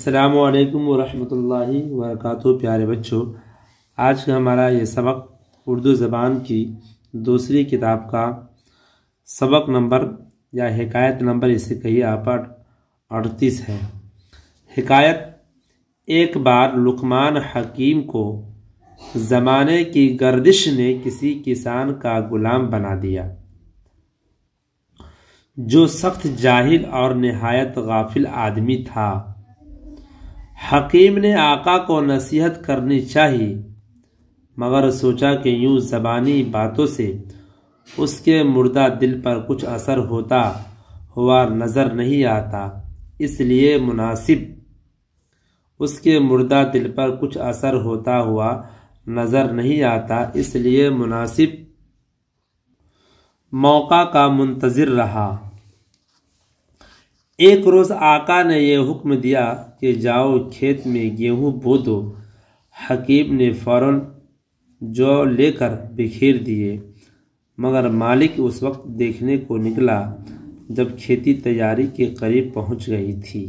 السلام علیکم ورحمۃ اللہ وبرکاتہ۔ پیارے بچوں، آج کا ہمارا یہ سبق اردو زبان کی دوسری کتاب کا سبق نمبر یا حکایت نمبر اسے کہیے آپ 38 ہے۔ حکایت: ایک بار لقمان حکیم کو زمانے کی گردش نے کسی کسان کا غلام بنا دیا جو سخت جاہل اور نہایت غافل آدمی تھا۔ حکیم نے آقا کو نصیحت کرنی چاہی، مگر سوچا کہ یوں زبانی باتوں سے اس کے مردہ دل پر کچھ اثر ہوتا ہوا نظر نہیں آتا، اس لیے مناسب موقع کا منتظر رہا۔ ایک روز آقا نے یہ حکم دیا کہ جاؤ کھیت میں گیہوں بو دو۔ حکیم نے فوراً جو لے کر بکھیر دیے، مگر مالک اس وقت دیکھنے کو نکلا جب کھیتی تیاری کے قریب پہنچ گئی تھی۔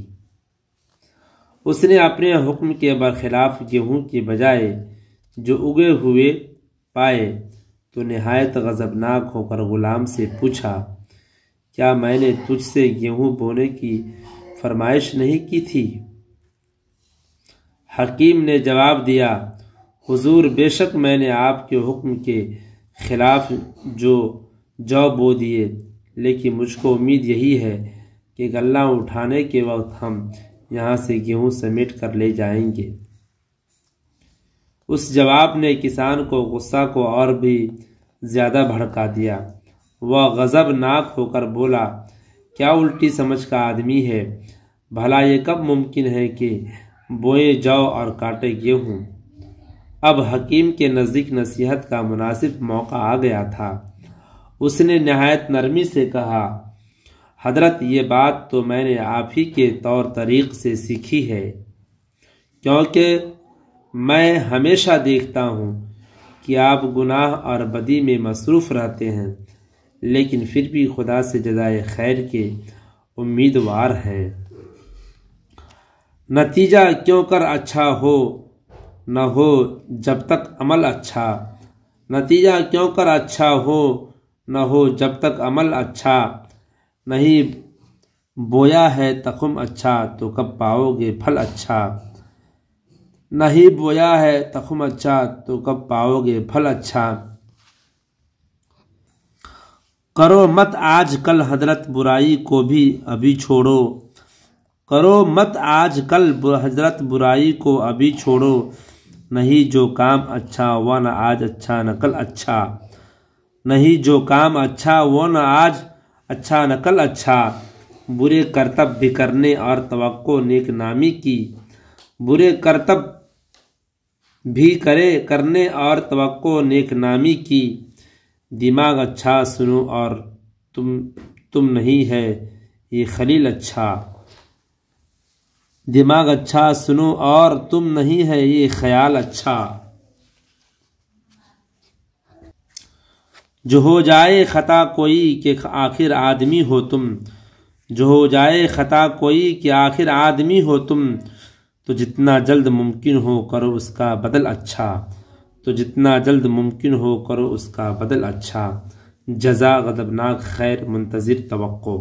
اس نے اپنے حکم کے برخلاف گیہوں کے بجائے جو اگے ہوئے پائے تو نہایت غضبناک ہو کر غلام سے پوچھا، کیا میں نے تجھ سے گیہوں بونے کی فرمائش نہیں کی تھی؟ حکیم نے جواب دیا، حضور، بے شک میں نے آپ کے حکم کے خلاف جو بو دیے، لیکن مجھ کو امید یہی ہے کہ غلہ اٹھانے کے وقت ہم یہاں سے گیہوں سمیٹ کر لے جائیں گے۔ اس جواب نے کسان کو غصہ کو اور بھی زیادہ بھڑکا دیا۔ وہ غضب ناک ہو کر بولا، کیا الٹی سمجھ کا آدمی ہے، بھلا یہ کب ممکن ہے کہ بوئے جاؤ اور کاٹے گیہوں؟ اب حکیم کے نزدیک نصیحت کا مناسب موقع آ گیا تھا۔ اس نے نہایت نرمی سے کہا، حضرت، یہ بات تو میں نے آپ ہی کے طور طریق سے سیکھی ہے، کیونکہ میں ہمیشہ دیکھتا ہوں کہ آپ گناہ اور بدی میں مصروف رہتے ہیں، لیکن پھر بھی خدا سے جزائے خیر کے امیدوار ہیں۔ نتیجہ کیوں کر اچھا ہو نہ ہو جب تک عمل اچھا، نتیجہ کیوں کر اچھا ہو نہ ہو جب تک عمل اچھا، نہیں بویا ہے تخم اچھا تو کب پاؤ گے پھل اچھا، نہیں بویا ہے تخم اچھا تو کب پاؤ گے پھل اچھا۔ کرو مت آج کل حضرت برائی کو بھی ابھی چھوڑو، کرو مت آج کل حضرت برائی کو ابھی چھوڑو، نہیں جو کام اچھا وہ نہ آج اچھا نہ کل اچھا، نہیں جو کام اچھا وہ نہ آج اچھا نہ کل اچھا۔ برے کرتب بھی کرنے اور توقع نیک نامی کی، برے کرتب بھی کرنے اور توقع نیک نامی کی، دماغ اچھا سنو اور تم نہیں ہے یہ خلیل اچھا، دماغ اچھا سنو اور تم نہیں ہے یہ خیال اچھا۔ جو ہو جائے خطا کوئی کہ آخر آدمی ہو تم، جو ہو جائے خطا کوئی کہ آخر آدمی ہو تم، تو جتنا جلد ممکن ہو کرو اس کا بدل اچھا، تو جتنا جلد ممکن ہو کرو اس کا بدل اچھا۔ جزا غضبناک خیر منتظر توقع۔